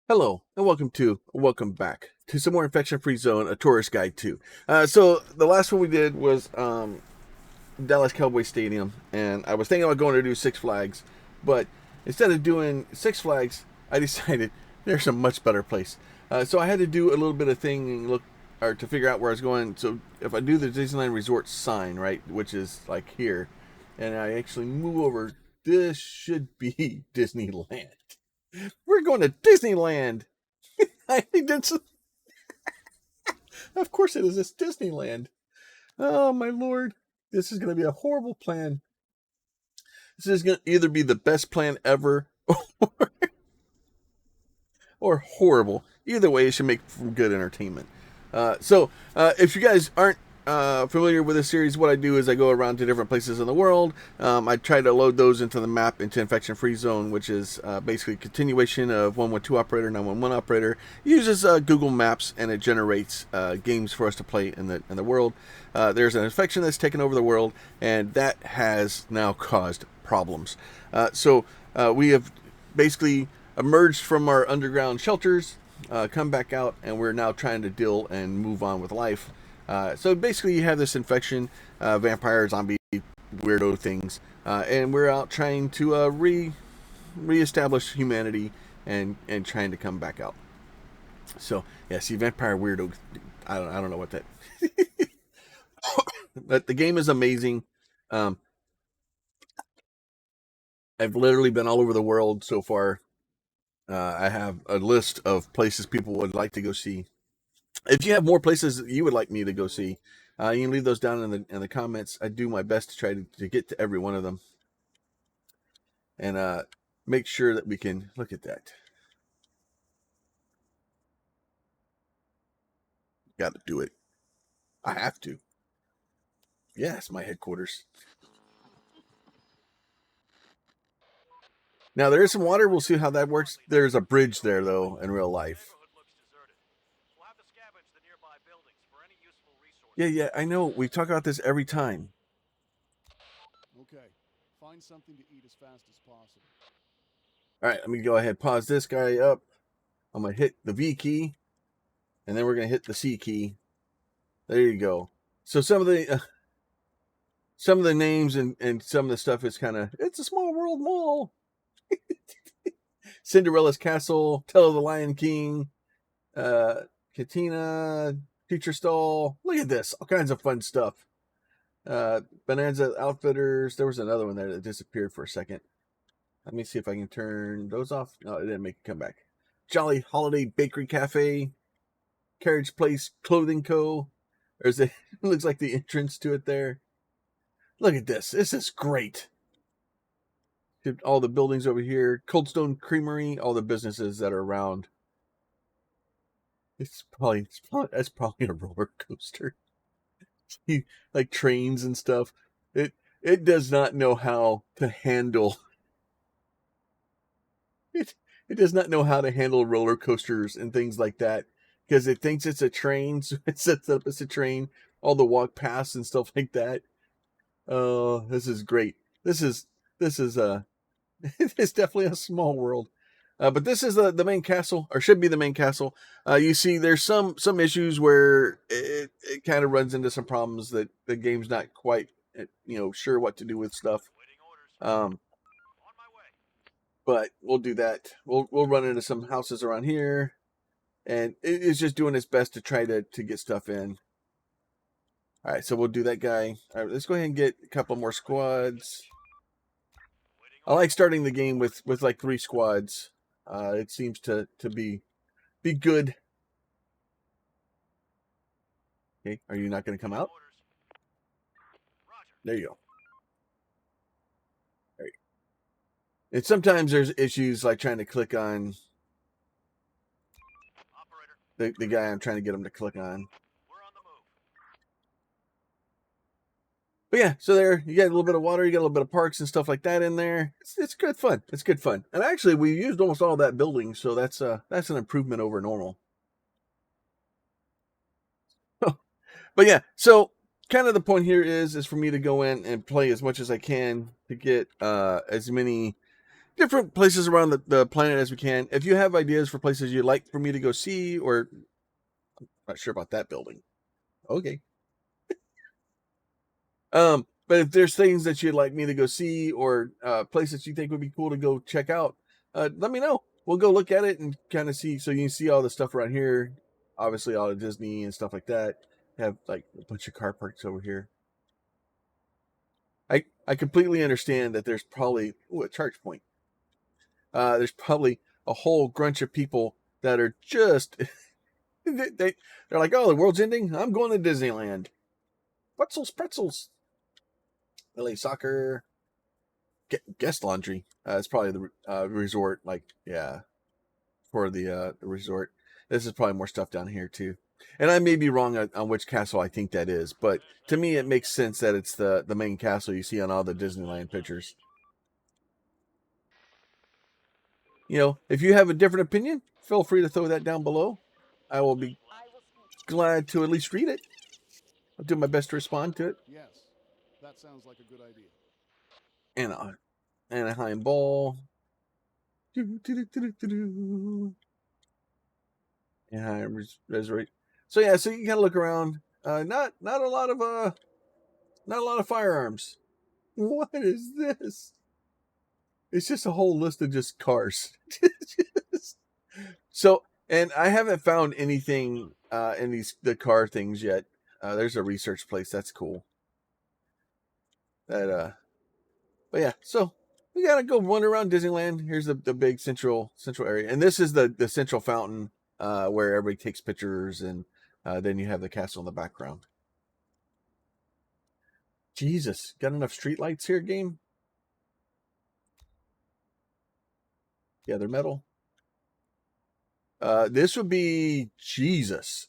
Hello, and welcome back to some more Infection-Free Zone, a tourist guide too. So the last one we did was Dallas Cowboy Stadium, and I was thinking about going to do Six Flags, but instead of doing Six Flags, I decided there's a much better place. So I had to do a little bit of thing look or to figure out where I was going. So if I do the Disneyland Resort sign, right, which is like here, and I actually move over, this should be Disneyland. We're going to Disneyland. I think that's, of course, it is. It's Disneyland. Oh my lord, this is going to be a horrible plan. This is going to either be the best plan ever or horrible. Either way, it should make for good entertainment. If you guys aren't familiar with this series, what I do is I go around to different places in the world. I try to load those into the map into Infection Free Zone, which is basically a continuation of 112 operator, 911 operator. It uses Google Maps and it generates games for us to play in the world. There's an infection that's taken over the world, and that has now caused problems. We have basically emerged from our underground shelters, come back out, and we're now trying to deal and move on with life. So basically, you have this infection, vampire, zombie, weirdo things, and we're out trying to reestablish humanity and trying to come back out. So yeah, see, vampire weirdo. I don't know what that. But the game is amazing. Um, I've literally been all over the world so far. I have a list of places people would like to go see. If you have more places that you would like me to go see, you can leave those down in the comments. I do my best to try to get to every one of them, and make sure that we can look at that. Got to do it. I have to. Yeah, it's my headquarters. Now there is some water. We'll see how that works. There's a bridge there though in real life. Yeah, yeah, I know. We talk about this every time. Okay. Find something to eat as fast as possible. All right, let me go ahead. Pause this guy up. I'm gonna hit the V key, and then we're gonna hit the C key. There you go. So some of the names and some of the stuff is kind of it's a small world mall. Cinderella's Castle, Tale of the Lion King, uh, Katina, Teacher Stall. Look at this, all kinds of fun stuff. Bonanza Outfitters. There was another one there that disappeared for a second. Let me see if I can turn those off. No, it didn't make it come back. Jolly Holiday Bakery Cafe, Carriage Place Clothing Co. There's a it looks like the entrance to it there. Look at this. This is great. All the buildings over here, Coldstone Creamery, all the businesses that are around. That's probably a roller coaster. Like trains and stuff. It it does not know how to handle it. It does not know how to handle roller coasters and things like that because it thinks it's a train, so it sets up as a train. All the walk paths and stuff like that. Oh, this is great. This is it's definitely a small world. But this is the main castle, or should be the main castle. You see, there's some issues where it kind of runs into some problems that the game's not quite sure what to do with stuff. Um, but we'll do that. We'll run into some houses around here, and it's just doing its best to try to get stuff in. All right, so we'll do that guy. All right, let's go ahead and get a couple more squads. I like starting the game with like 3 squads. It seems to be good. Okay, are you not going to come out? There you go. Right. And sometimes there's issues like trying to click on the guy I'm trying to get him to click on. But yeah, so there you got a little bit of water, you got a little bit of parks and stuff like that in there. It's good fun. It's good fun. And actually, we used almost all that building, so that's an improvement over normal. But yeah, so kind of the point here is for me to go in and play as much as I can to get as many different places around the planet as we can. If you have ideas for places you'd like for me to go see, or I'm not sure about that building. Okay. But if there's things that you'd like me to go see, or places you think would be cool to go check out, let me know. We'll go look at it and kind of see. So you can see all the stuff around here. Obviously, all the Disney and stuff like that. Have like a bunch of car parks over here. I completely understand that there's probably a charge point. There's probably a whole bunch of people that are just they're like, oh, the world's ending. I'm going to Disneyland. Pretzels. LA Soccer. Guest laundry. It's probably the resort. Like, yeah, for the resort. This is probably more stuff down here too. And I may be wrong on which castle I think that is, but to me it makes sense that it's the main castle you see on all the Disneyland pictures. You know, if you have a different opinion, feel free to throw that down below. I will be glad to at least read it. I'll do my best to respond to it. Yes, that sounds like a good idea. And Anaheim Ball. Anaheim Resurrect. So yeah, so you gotta look around. Not a lot of firearms. What is this? It's just a whole list of just cars. So, and I haven't found anything in the car things yet. There's a research place. That's cool. But yeah, so we gotta go run around Disneyland. Here's the big central area, and this is the central fountain where everybody takes pictures, and then you have the castle in the background. Jesus, got enough streetlights here, game? Yeah, they're metal. This would be Jesus.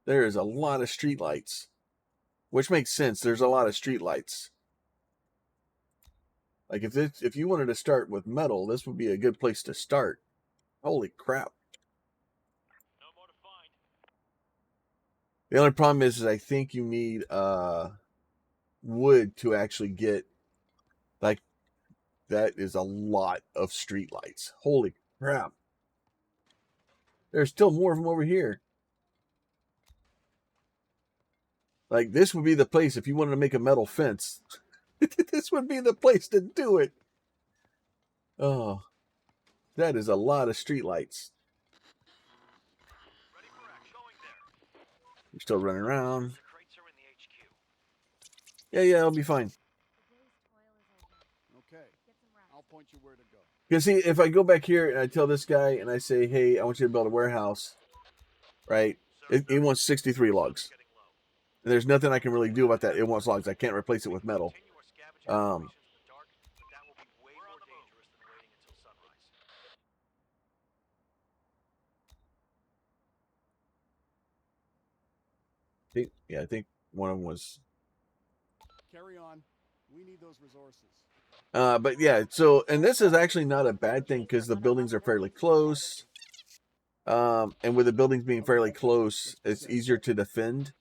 There is a lot of streetlights, which makes sense. There's a lot of streetlights. Like if you wanted to start with metal, this would be a good place to start. Holy crap! No more to find. The only problem is I think you need wood to actually get, like, that is a lot of streetlights. Holy crap! There's still more of them over here. Like, this would be the place if you wanted to make a metal fence. This would be the place to do it. Oh, that is a lot of streetlights. Ready for action. Going there. You're still running around. The crates are in the HQ. Yeah, it'll be fine. Okay, I'll point you where to go. Because see, if I go back here and I tell this guy and I say, hey, I want you to build a warehouse, right? It wants 63 logs. Getting low. And there's nothing I can really do about that. It wants logs. I can't replace it with metal. Continue our scavenging operations in the dark, but that will be way more dangerous than waiting until sunrise. I think one of them was. Carry on. We need those resources. But yeah, so, and this is actually not a bad thing because the buildings are fairly close. And with the buildings being fairly close, it's easier to defend.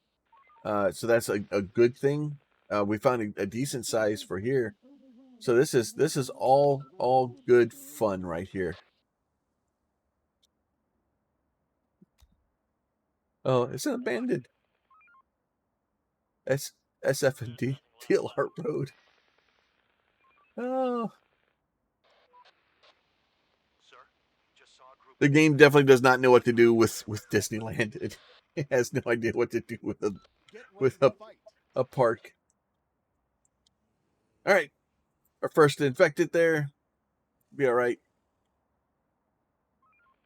So that's a good thing. We found a decent size for here. So this is all good fun right here. Oh, it's an abandoned SFD DLR road. Oh. Sir, just saw a group. The game definitely does not know what to do with Disneyland. It has no idea what to do with a park. All right, our first infected there. Be all right.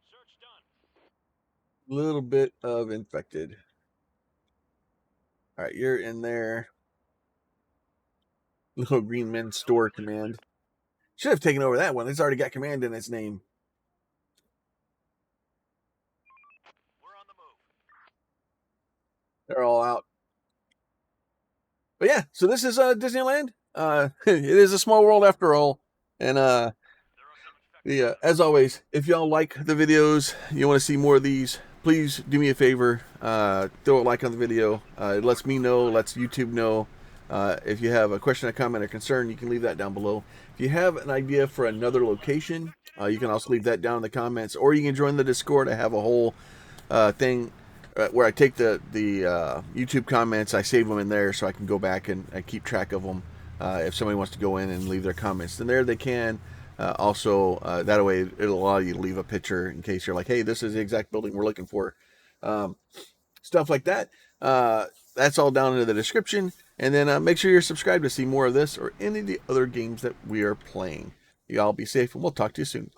Search done. Little bit of infected. All right, you're in there. Little green men store command. Should have taken over that one. It's already got command in its name. We're on the move. They're all out. But yeah, so this is Disneyland. It is a small world after all. And There are some infected. as always, if y'all like the videos, you want to see more of these, please do me a favor. Throw a like on the video. It lets me know, lets YouTube know. If you have a question, a comment, or concern, you can leave that down below. If you have an idea for another location, you can also leave that down in the comments, or you can join the Discord. I have a whole thing where I take the YouTube comments, I save them in there so I can go back and keep track of them. If somebody wants to go in and leave their comments, then there they can. Also, that way it'll allow you to leave a picture in case you're like, hey, this is the exact building we're looking for. Stuff like that. That's all down in the description. And then make sure you're subscribed to see more of this or any of the other games that we are playing. You all be safe, and we'll talk to you soon.